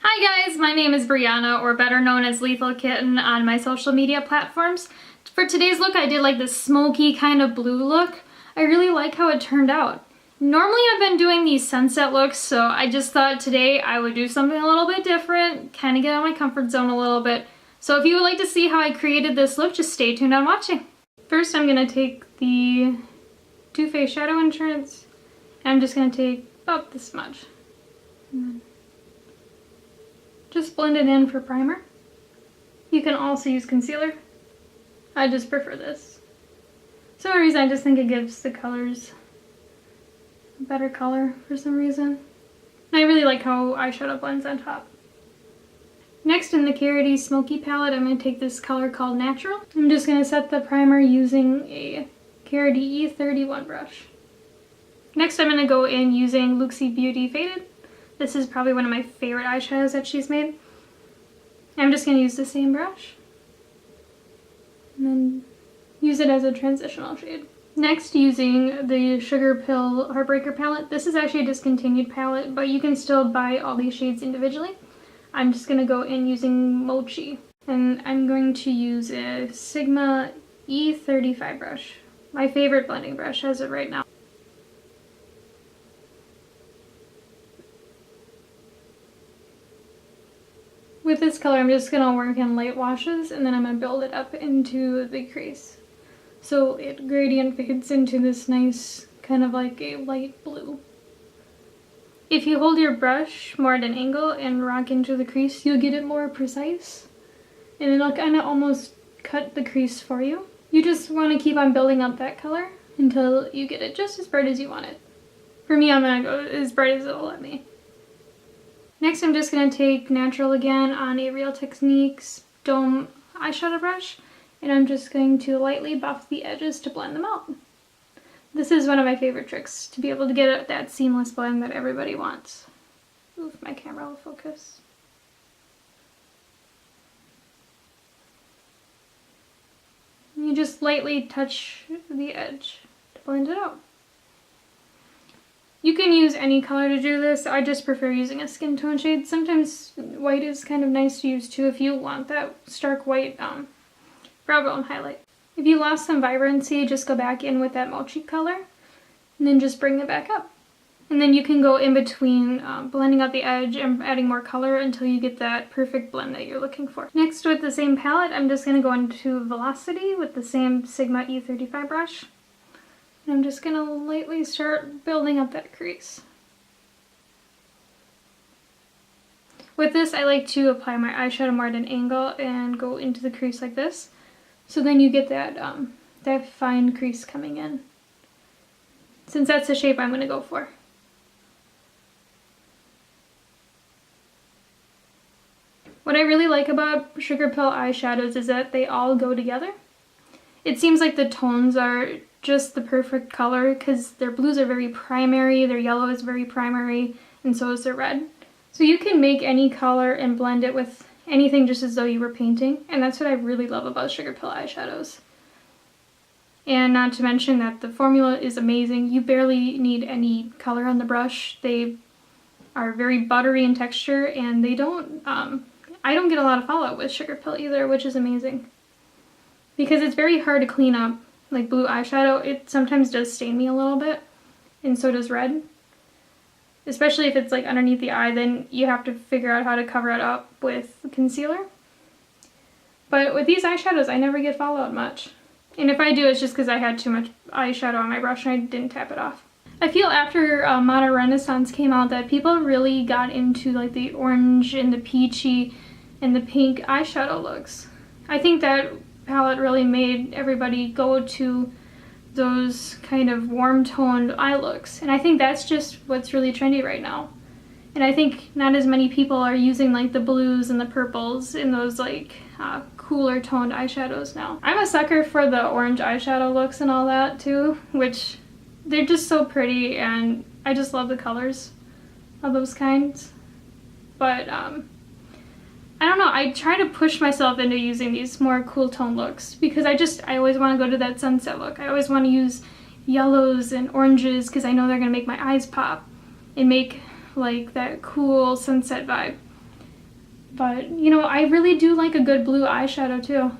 Hi guys, my name is Breyonna, or better known as Lethal Kitten on my social media platforms. For today's look, I did like this smoky kind of blue look. I really like how it turned out. Normally I've been doing these sunset looks, so I just thought today I would do something a little bit different, kind of get out of my comfort zone a little bit. So if you would like to see how I created this look, just stay tuned on watching. First I'm going to take the Too Faced Shadow Insurance, and I'm just going to take about this much. Just blend it in for primer. You can also use concealer. I just prefer this. For some reason, I just think it gives the colors a better color for some reason. And I really like how eyeshadow blends on top. Next, in the Paaaarty Smoky palette, I'm going to take this color called Natural. I'm just going to set the primer using a Paaaarty E31 brush. Next, I'm going to go in using Luxie Beauty Faded. This is probably one of my favorite eyeshadows that she's made. I'm just going to use the same brush and then use it as a transitional shade. Next, using the Sugarpill Heartbreaker palette. This is actually a discontinued palette, but you can still buy all these shades individually. I'm just going to go in using Mochi, and I'm going to use a Sigma E35 brush. My favorite blending brush as of right now. With this color, I'm just going to work in light washes, and then I'm going to build it up into the crease. So it gradient fades into this nice, kind of like a light blue. If you hold your brush more at an angle and rock into the crease, you'll get it more precise. And it'll kind of almost cut the crease for you. You just want to keep on building up that color until you get it just as bright as you want it. For me, I'm going to go as bright as it'll let me. Next, I'm just going to take Natural again on a Real Techniques Dome eyeshadow brush, and I'm just going to lightly buff the edges to blend them out. This is one of my favorite tricks, to be able to get that seamless blend that everybody wants. Oof, my camera will focus. You just lightly touch the edge to blend it out. You can use any color to do this. I just prefer using a skin tone shade. Sometimes white is kind of nice to use too if you want that stark white brow bone highlight. If you lost some vibrancy, just go back in with that Mochi color and then just bring it back up. And then you can go in between blending out the edge and adding more color until you get that perfect blend that you're looking for. Next, with the same palette, I'm just going to go into Velocity with the same Sigma E35 brush. I'm just going to lightly start building up that crease. With this, I like to apply my eyeshadow more at an angle and go into the crease like this. So then you get that fine crease coming in. Since that's the shape I'm going to go for. What I really like about Sugarpill eyeshadows is that they all go together. It seems like the tones are just the perfect color because their blues are very primary, their yellow is very primary, and so is their red. So you can make any color and blend it with anything just as though you were painting, and that's what I really love about Sugarpill eyeshadows. And not to mention that the formula is amazing. You barely need any color on the brush. They are very buttery in texture, and they don't, I don't get a lot of fallout with Sugarpill either, which is amazing. Because it's very hard to clean up. Like blue eyeshadow, it sometimes does stain me a little bit, and so does red. Especially if it's like underneath the eye, then you have to figure out how to cover it up with concealer. But with these eyeshadows, I never get fallout much. And if I do, it's just because I had too much eyeshadow on my brush and I didn't tap it off. I feel after Modern Renaissance came out that people really got into like the orange and the peachy and the pink eyeshadow looks. I think that palette really made everybody go to those kind of warm toned eye looks, and I think that's just what's really trendy right now. And I think not as many people are using like the blues and the purples in those like cooler toned eyeshadows now. I'm a sucker for the orange eyeshadow looks and all that too, which they're just so pretty, and I just love the colors of those kinds. But I don't know, I try to push myself into using these more cool tone looks because I always want to go to that sunset look. I always want to use yellows and oranges because I know they're going to make my eyes pop and make like that cool sunset vibe. But, you know, I really do like a good blue eyeshadow too.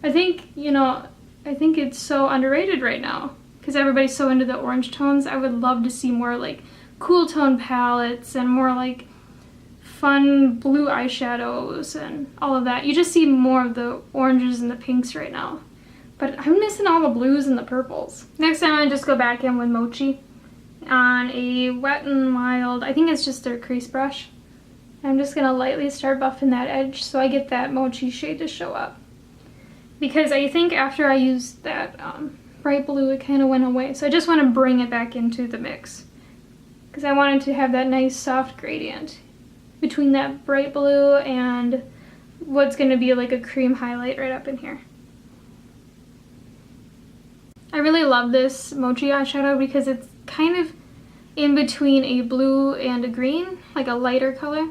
I think, you know, I think it's so underrated right now because everybody's so into the orange tones. I would love to see more like cool tone palettes and more like fun blue eyeshadows and all of that. You just see more of the oranges and the pinks right now. But I'm missing all the blues and the purples. Next time I just go back in with Mochi on a Wet n Wild, I think it's just their crease brush. I'm just gonna lightly start buffing that edge so I get that Mochi shade to show up. Because I think after I used that bright blue, it kind of went away. So I just want to bring it back into the mix. Because I wanted to have that nice soft gradient between that bright blue and what's going to be like a cream highlight right up in here. I really love this Mochi eyeshadow because it's kind of in between a blue and a green, like a lighter color.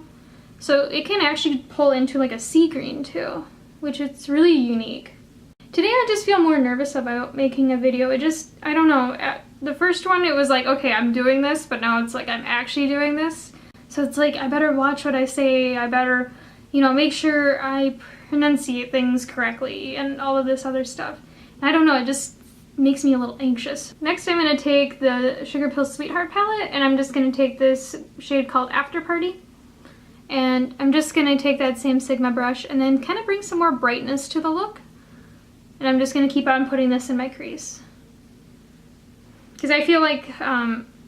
So it can actually pull into like a sea green too, which is really unique. Today I just feel more nervous about making a video. I don't know, at the first one it was like, okay, I'm doing this, but now it's like I'm actually doing this. So it's like, I better watch what I say, I better, you know, make sure I pronunciate things correctly and all of this other stuff. And I don't know, it just makes me a little anxious. Next I'm going to take the Sugarpill Sweetheart palette and I'm just going to take this shade called Paaaarty. And I'm just going to take that same Sigma brush and then kind of bring some more brightness to the look. And I'm just going to keep on putting this in my crease. Because I feel like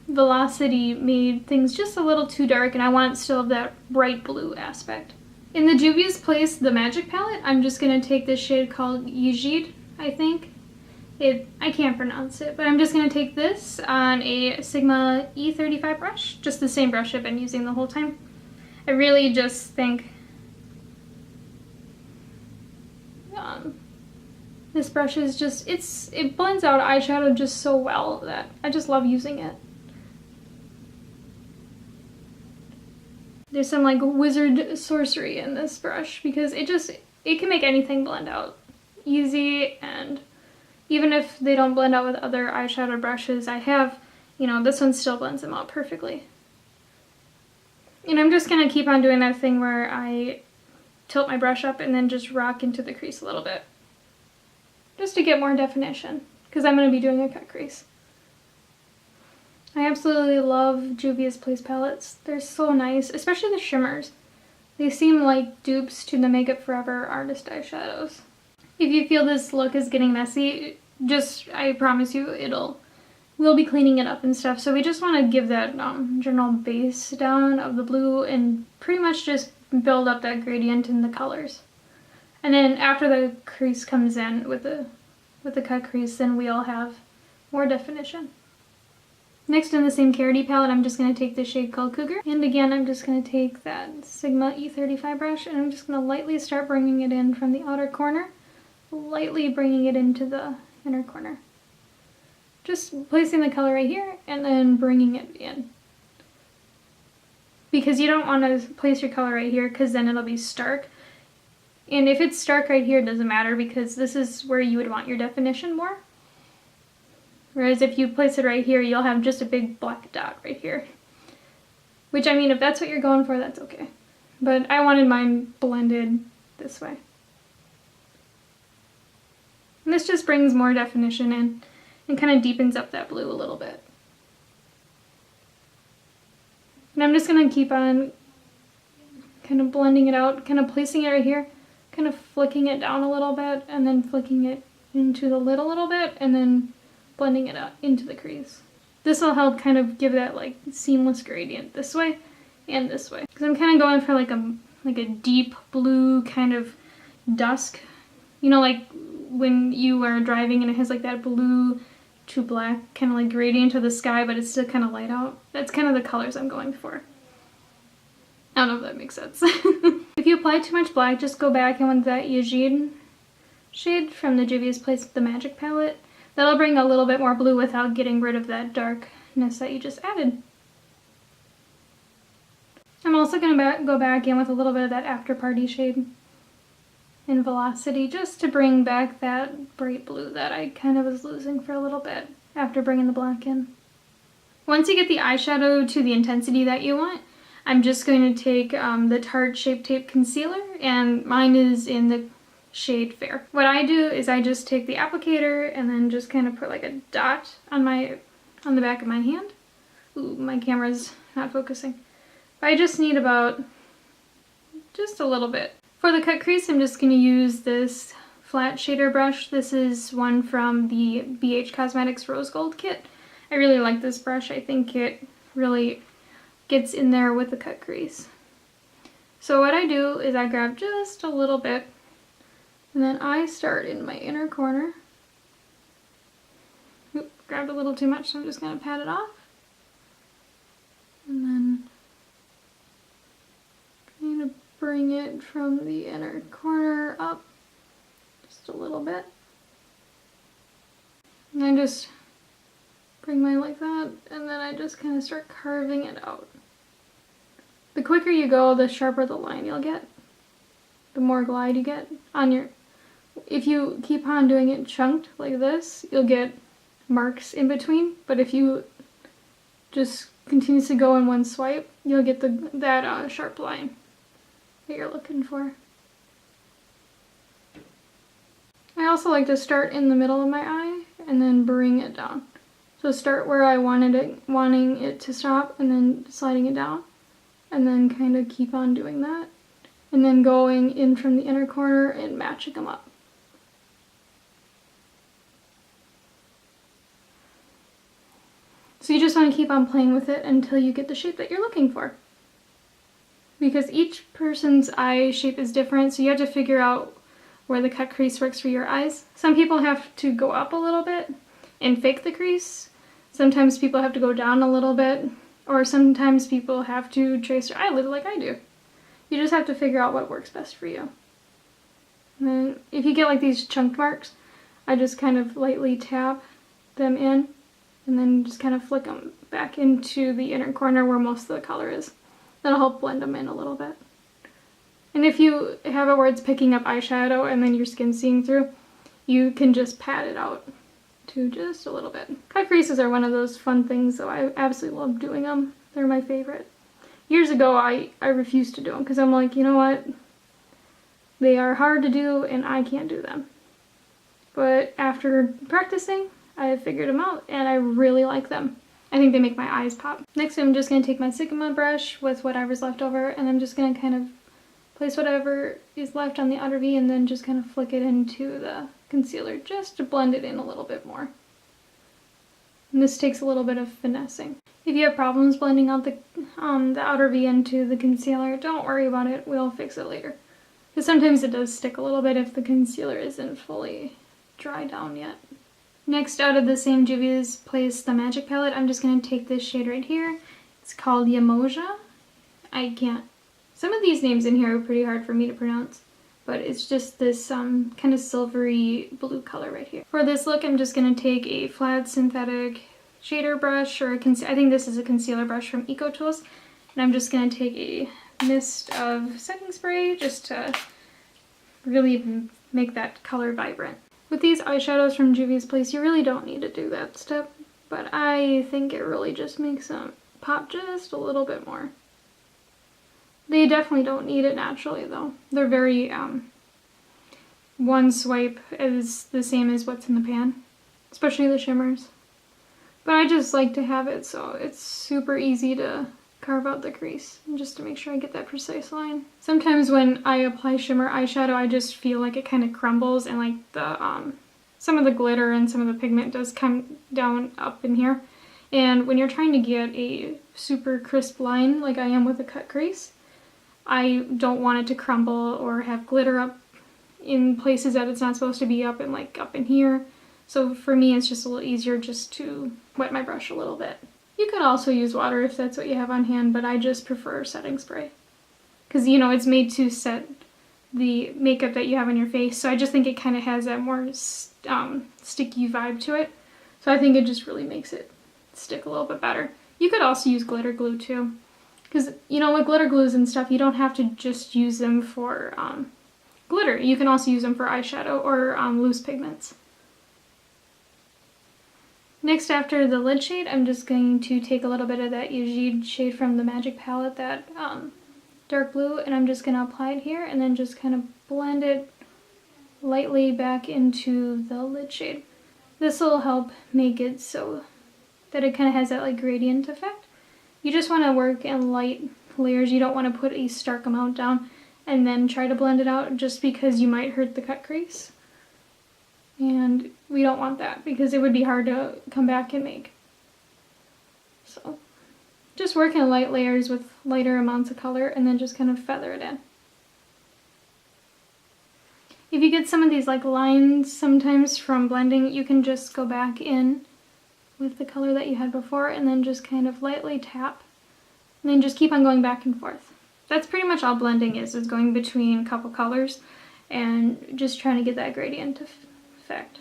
Velocity made things just a little too dark and I want still that bright blue aspect. In the Juvia's Place, the Magic palette, I'm just going to take this shade called Yijid, I think. I can't pronounce it, but I'm just going to take this on a Sigma E35 brush, just the same brush I've been using the whole time. I really just think this brush is just, it blends out eyeshadow just so well that I just love using it. There's some like wizard sorcery in this brush because it can make anything blend out easy, and even if they don't blend out with other eyeshadow brushes I have, you know, this one still blends them out perfectly. And I'm just gonna keep on doing that thing where I tilt my brush up and then just rock into the crease a little bit. Just to get more definition, because I'm going to be doing a cut crease. I absolutely love Juvia's Place palettes. They're so nice, especially the shimmers. They seem like dupes to the Makeup Forever artist eyeshadows. If you feel this look is getting messy, I promise you we'll be cleaning it up and stuff. So we just want to give that general base down of the blue and pretty much just build up that gradient in the colors. And then after the crease comes in with the cut crease, then we'll have more definition. Next, in the same Paaaarty palette, I'm just going to take the shade called Cougar. And again, I'm just going to take that Sigma E35 brush and I'm just going to lightly start bringing it in from the outer corner, lightly bringing it into the inner corner. Just placing the color right here and then bringing it in. Because you don't want to place your color right here because then it'll be stark. And if it's stark right here, it doesn't matter because this is where you would want your definition more. Whereas if you place it right here, you'll have just a big black dot right here. Which, I mean, if that's what you're going for, that's okay. But I wanted mine blended this way. And this just brings more definition in and kind of deepens up that blue a little bit. And I'm just going to keep on kind of blending it out, kind of placing it right here, kind of flicking it down a little bit, and then flicking it into the lid a little bit, and then blending it out into the crease. This will help kind of give that like seamless gradient this way and this way. Because I'm kind of going for like a deep blue kind of dusk. You know, like when you are driving and it has like that blue to black kind of like gradient to the sky, but it's still kind of light out. That's kind of the colors I'm going for. I don't know if that makes sense. If you apply too much black, just go back and with that Yijid shade from the Juvia's Place, the Magic palette. That'll bring a little bit more blue without getting rid of that darkness that you just added. I'm also going to go back in with a little bit of that Paaaarty shade in Velocity just to bring back that bright blue that I kind of was losing for a little bit after bringing the black in. Once you get the eyeshadow to the intensity that you want, I'm just going to take the Tarte Shape Tape Concealer, and mine is in the shade Fair. What I do is I just take the applicator and then just kind of put like a dot on the back of my hand. Ooh, my camera's not focusing. But I just need about just a little bit. For the cut crease, I'm just going to use this flat shader brush. This is one from the BH Cosmetics Rose Gold kit. I really like this brush. I think it really gets in there with the cut crease. So what I do is I grab just a little bit, and then I start in my inner corner. Oop, grabbed a little too much, so I'm just going to pat it off. And then kind of bring it from the inner corner up just a little bit. And I just bring mine like that, and then I just kind of start carving it out. The quicker you go, the sharper the line you'll get. The more glide you get on your... If you keep on doing it chunked like this, you'll get marks in between, but if you just continuously go in one swipe, you'll get that sharp line that you're looking for. I also like to start in the middle of my eye and then bring it down. So start where I wanting it to stop, and then sliding it down, and then kind of keep on doing that, and then going in from the inner corner and matching them up. So you just want to keep on playing with it until you get the shape that you're looking for. Because each person's eye shape is different, so you have to figure out where the cut crease works for your eyes. Some people have to go up a little bit and fake the crease. Sometimes people have to go down a little bit, or sometimes people have to trace their eyelid like I do. You just have to figure out what works best for you. And then if you get like these chunk marks, I just kind of lightly tap them in, and then just kind of flick them back into the inner corner where most of the color is. That'll help blend them in a little bit. And if you have it where it's picking up eyeshadow and then your skin's seeing through, you can just pat it out to just a little bit. Cut creases are one of those fun things, so I absolutely love doing them. They're my favorite. Years ago, I refused to do them because I'm like, you know what? They are hard to do and I can't do them. But after practicing, I have figured them out and I really like them. I think they make my eyes pop. Next, I'm just going to take my Sigma brush with whatever's left over, and I'm just going to kind of place whatever is left on the outer V and then just kind of flick it into the concealer just to blend it in a little bit more. And this takes a little bit of finessing. If you have problems blending out the outer V into the concealer, don't worry about it. We'll fix it later. Because sometimes it does stick a little bit if the concealer isn't fully dry down yet. Next, out of the same Juvia's Place the Magic palette, I'm just going to take this shade right here. It's called Yamoja. Some of these names in here are pretty hard for me to pronounce, but it's just this kind of silvery blue color right here. For this look, I'm just going to take a flat synthetic shader brush, or I think this is a concealer brush from Eco Tools, and I'm just going to take a mist of setting spray just to really make that color vibrant. With these eyeshadows from Juvia's Place, you really don't need to do that step, but I think it really just makes them pop just a little bit more. They definitely don't need it naturally though. They're very, one swipe is the same as what's in the pan, especially the shimmers. But I just like to have it so it's super easy to carve out the crease, and just to make sure I get that precise line. Sometimes when I apply shimmer eyeshadow, I just feel like it kind of crumbles, and like the some of the glitter and some of the pigment does come down up in here. And when you're trying to get a super crisp line like I am with a cut crease, I don't want it to crumble or have glitter up in places that it's not supposed to be up, and like up in here. So for me, it's just a little easier just to wet my brush a little bit. You could also use water if that's what you have on hand, but I just prefer setting spray. Because, you know, it's made to set the makeup that you have on your face, so I just think it kind of has that more sticky vibe to it. So I think it just really makes it stick a little bit better. You could also use glitter glue too. Because, you know, with glitter glues and stuff, you don't have to just use them for glitter. You can also use them for eyeshadow or loose pigments. Next, after the lid shade, I'm just going to take a little bit of that Ujid shade from the Magic Palette, that dark blue, and I'm just going to apply it here and then just kind of blend it lightly back into the lid shade. This will help make it so that it kind of has that like gradient effect. You just want to work in light layers. You don't want to put a stark amount down and then try to blend it out, just because you might hurt the cut crease. And we don't want that because it would be hard to come back and make. So just work in light layers with lighter amounts of color and then just kind of feather it in. If you get some of these like lines sometimes from blending, you can just go back in with the color that you had before and then just kind of lightly tap and then just keep on going back and forth. That's pretty much all blending is going between a couple colors and just trying to get that gradient effect.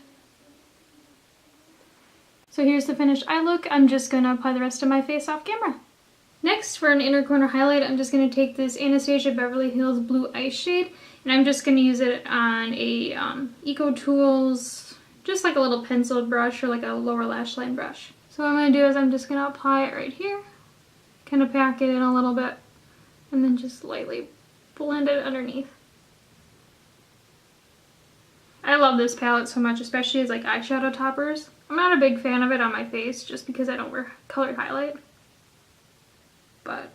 So here's the finished eye look. I'm just going to apply the rest of my face off camera. Next, for an inner corner highlight, I'm just going to take this Anastasia Beverly Hills Blue Ice Shade, and I'm just going to use it on a Eco Tools, just like a little penciled brush or like a lower lash line brush. So what I'm going to do is I'm just going to apply it right here, kind of pack it in a little bit, and then just lightly blend it underneath. I love this palette so much, especially as like eyeshadow toppers. I'm not a big fan of it on my face just because I don't wear colored highlight, but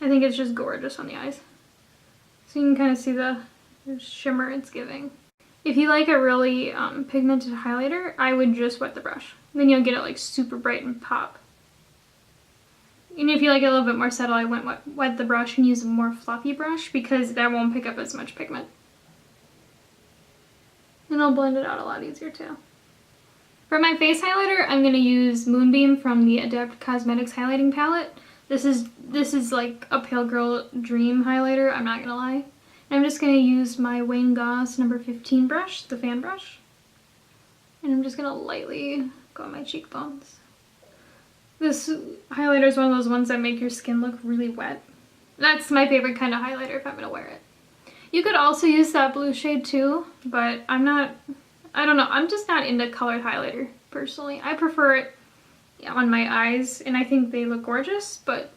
I think it's just gorgeous on the eyes. So you can kind of see the shimmer it's giving. If you like a really pigmented highlighter, I would just wet the brush. Then you'll get it like super bright and pop. And if you like it a little bit more subtle, I went wet the brush and use a more fluffy brush because that won't pick up as much pigment. And I'll blend it out a lot easier too. For my face highlighter, I'm going to use Moonbeam from the Adept Cosmetics highlighting palette. This is like a pale girl dream highlighter, I'm not going to lie. And I'm just going to use my Wayne Goss number 15 brush, the fan brush. And I'm just going to lightly go on my cheekbones. This highlighter is one of those ones that make your skin look really wet. That's my favorite kind of highlighter if I'm going to wear it. You could also use that blue shade too, but I don't know, I'm just not into colored highlighter personally. I prefer it on my eyes and I think they look gorgeous, but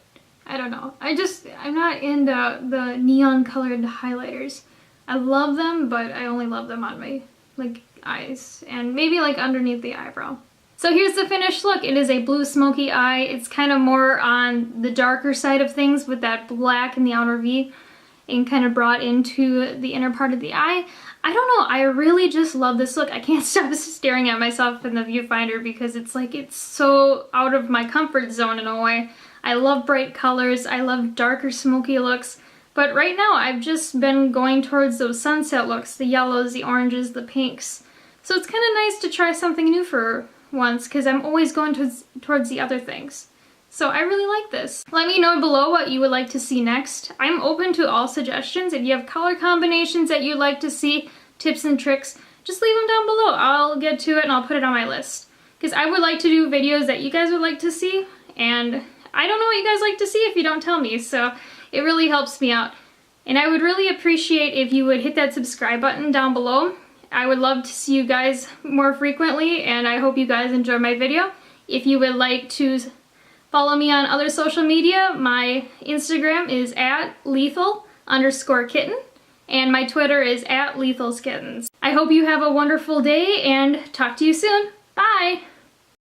I don't know. I'm not into the neon colored highlighters. I love them, but I only love them on my like eyes and maybe like underneath the eyebrow. So here's the finished look. It is a blue smoky eye. It's kind of more on the darker side of things with that black in the outer V and kind of brought into the inner part of the eye. I don't know, I really just love this look. I can't stop staring at myself in the viewfinder because it's like it's so out of my comfort zone in a way. I love bright colors, I love darker smoky looks, but right now I've just been going towards those sunset looks, the yellows, the oranges, the pinks. So it's kind of nice to try something new for once because I'm always going towards the other things. So I really like this. Let me know below what you would like to see next. I'm open to all suggestions. If you have color combinations that you'd like to see, tips and tricks, just leave them down below. I'll get to it and I'll put it on my list. Because I would like to do videos that you guys would like to see, and I don't know what you guys like to see if you don't tell me, so it really helps me out. And I would really appreciate if you would hit that subscribe button down below. I would love to see you guys more frequently, and I hope you guys enjoy my video. If you would like to follow me on other social media, my Instagram is @lethal_kitten, and my Twitter is @lethalskittens. I hope you have a wonderful day and talk to you soon. Bye!